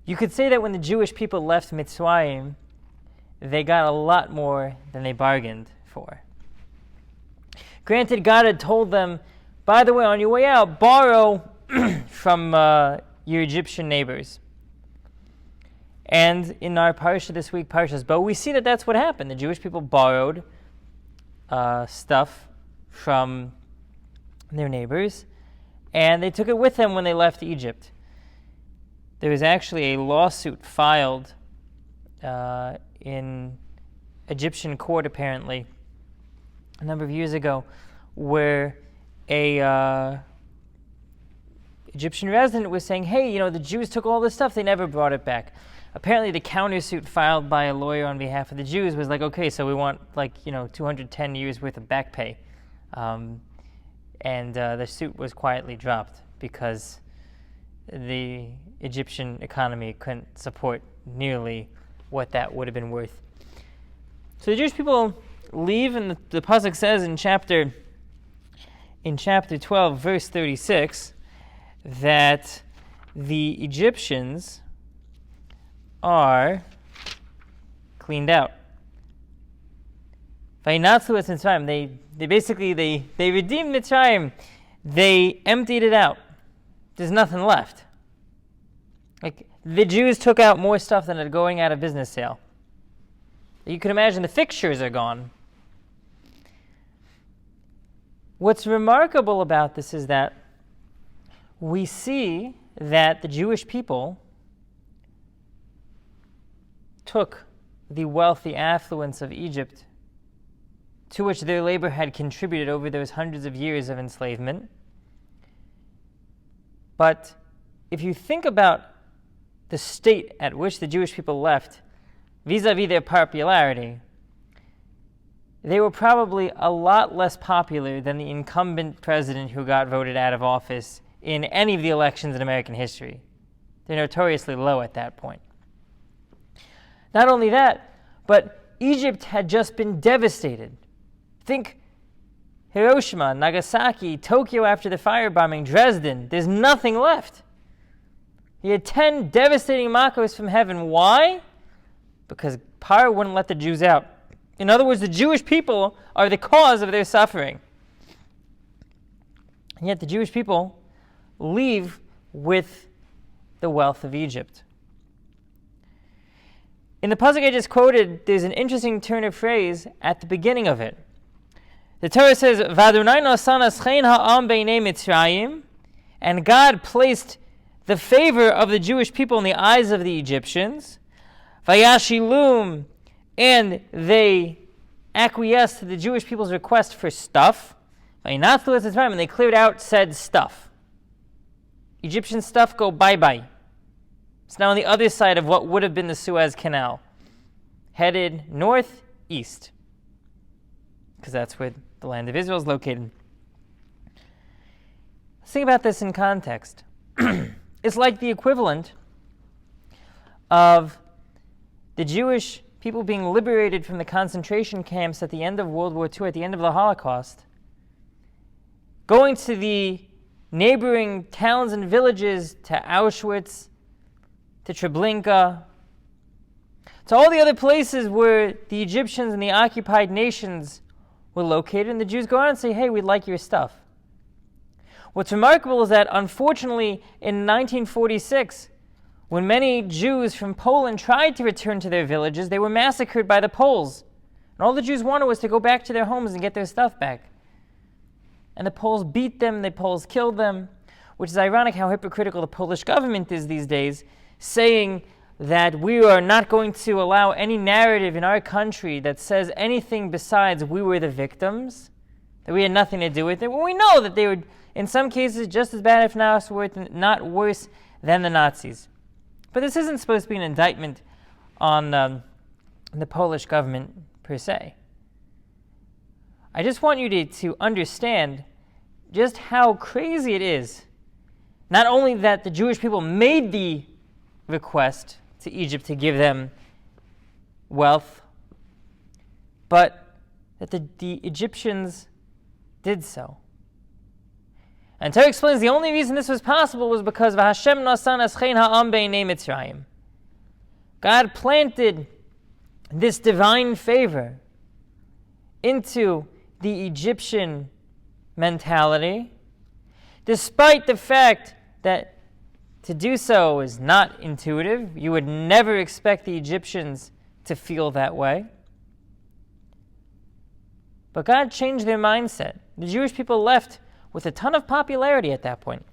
You could say that when the Jewish people left Mitzrayim, they got a lot more than they bargained for. Granted, God had told them, by the way, on your way out, borrow from your Egyptian neighbors. And in our Parashat this week, Parashat, but we see that that's what happened. The Jewish people borrowed stuff from their neighbors, and they took it with them when they left Egypt. There was actually a lawsuit filed in Egyptian court, apparently, a number of years ago, where a Egyptian resident was saying, hey, the Jews took all this stuff, they never brought it back. Apparently the countersuit filed by a lawyer on behalf of the Jews was like, okay, so we want 210 years worth of back pay. And the suit was quietly dropped because the Egyptian economy couldn't support nearly what that would have been worth. So the Jewish people leave, and the pasuk says in chapter 12, verse 36, that the Egyptians are cleaned out. They basically redeemed Mitzrayim. They emptied it out. There's nothing left. The Jews took out more stuff than a going out of business sale. You can imagine the fixtures are gone. What's remarkable about this is that we see that the Jewish people took the wealth, the affluence of Egypt, to which their labor had contributed over those hundreds of years of enslavement. But if you think about the state at which the Jewish people left, vis-a-vis their popularity, they were probably a lot less popular than the incumbent president who got voted out of office in any of the elections in American history. They're notoriously low at that point. Not only that, but Egypt had just been devastated. Think Hiroshima, Nagasaki, Tokyo after the firebombing, Dresden. There's nothing left. He had 10 devastating makos from heaven. Why? Because Paro wouldn't let the Jews out. In other words, the Jewish people are the cause of their suffering. And yet the Jewish people leave with the wealth of Egypt. In the pasuk I just quoted, there's an interesting turn of phrase at the beginning of it. The Torah says, "V'Adonai nasan aschein ha'am beinei Mitzrayim," and God placed the favor of the Jewish people in the eyes of the Egyptians. Vayashilum, and they acquiesced to the Jewish people's request for stuff. Vayinathu es Mitzrayim, and they cleared out said stuff. Egyptian stuff go bye-bye. It's now on the other side of what would have been the Suez Canal, headed northeast, because that's where the land of Israel is located. Let's think about this in context. It's like the equivalent of the Jewish people being liberated from the concentration camps at the end of World War II, at the end of the Holocaust, going to the neighboring towns and villages, to Auschwitz, to Treblinka, to all the other places where the Egyptians and the occupied nations were located, and the Jews go out and say, hey, we'd like your stuff. What's remarkable is that, unfortunately, in 1946, when many Jews from Poland tried to return to their villages, they were massacred by the Poles. And all the Jews wanted was to go back to their homes and get their stuff back. And the Poles beat them, the Poles killed them, which is ironic how hypocritical the Polish government is these days, saying that we are not going to allow any narrative in our country that says anything besides we were the victims, that we had nothing to do with it. Well, we know that they were, in some cases, just as bad, if not worse, than the Nazis. But this isn't supposed to be an indictment on the Polish government per se. I just want you to understand just how crazy it is, not only that the Jewish people made the request to Egypt to give them wealth, but that the Egyptians did so. And Torah explains the only reason this was possible was because V'Hashem nasan aschein ha'am beinei Mitzrayim. God planted this divine favor into the Egyptian mentality, despite the fact that to do so is not intuitive. You would never expect the Egyptians to feel that way. But God changed their mindset. The Jewish people left with a ton of popularity at that point.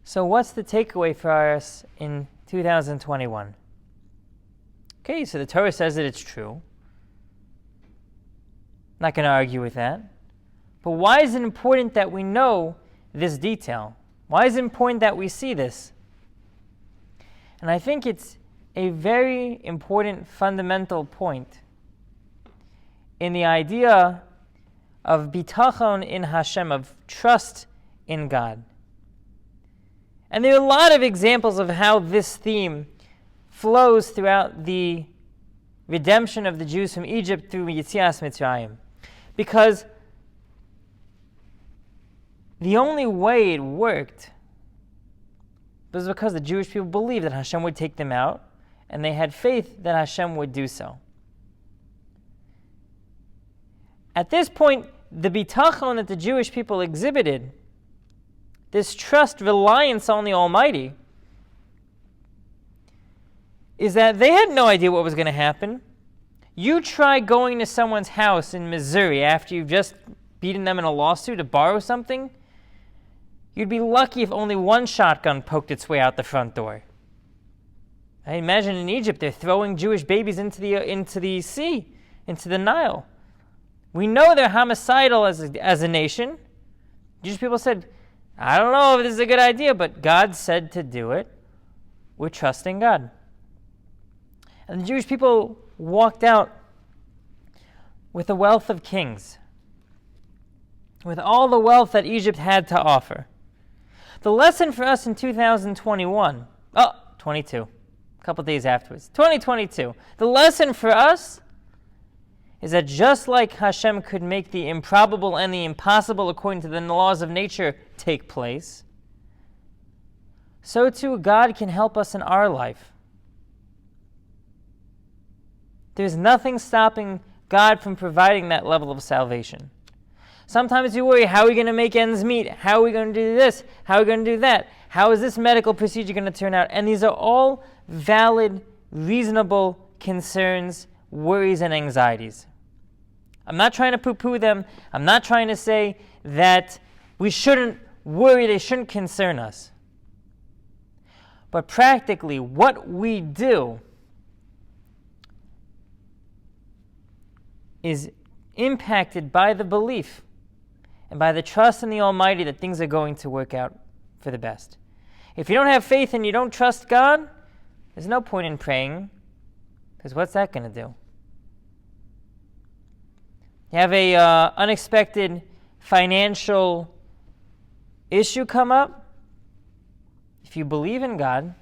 So what's the takeaway for us in 2021? Okay, so the Torah says that it's true. Not going to argue with that. But why is it important that we know this detail? Why is it important that we see this? And I think it's a very important fundamental point in the idea of bitachon in Hashem, of trust in God. And there are a lot of examples of how this theme flows throughout the redemption of the Jews from Egypt through Yetzias Mitzrayim. Because the only way it worked was because the Jewish people believed that Hashem would take them out, and they had faith that Hashem would do so. At this point, the bitachon that the Jewish people exhibited, this trust, reliance on the Almighty, is that they had no idea what was going to happen. You try going to someone's house in Missouri after you've just beaten them in a lawsuit to borrow something, you'd be lucky if only one shotgun poked its way out the front door. I imagine in Egypt they're throwing Jewish babies into the sea, into the Nile. We know they're homicidal as a nation. Jewish people said, I don't know if this is a good idea, but God said to do it. We're trusting God. And the Jewish people walked out with a wealth of kings, with all the wealth that Egypt had to offer. The lesson for us in 2021, 22, a couple days afterwards, 2022, the lesson for us is that just like Hashem could make the improbable and the impossible according to the laws of nature take place, so too God can help us in our life. There's nothing stopping God from providing that level of salvation. Sometimes you worry, how are we going to make ends meet? How are we going to do this? How are we going to do that? How is this medical procedure going to turn out? And these are all valid, reasonable concerns, worries, and anxieties. I'm not trying to poo-poo them. I'm not trying to say that we shouldn't worry, they shouldn't concern us. But practically, what we do is impacted by the belief and by the trust in the Almighty that things are going to work out for the best. If you don't have faith and you don't trust God, there's no point in praying, because what's that going to do? You have a unexpected financial issue come up. If you believe in God,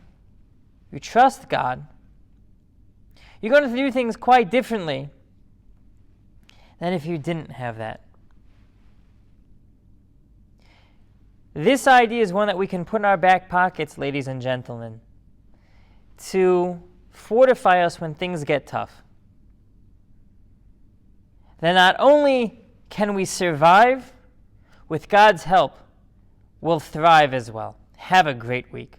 you trust God, you're going to do things quite differently than if you didn't have that. This idea is one that we can put in our back pockets, ladies and gentlemen, to fortify us when things get tough. Then not only can we survive, with God's help, we'll thrive as well. Have a great week.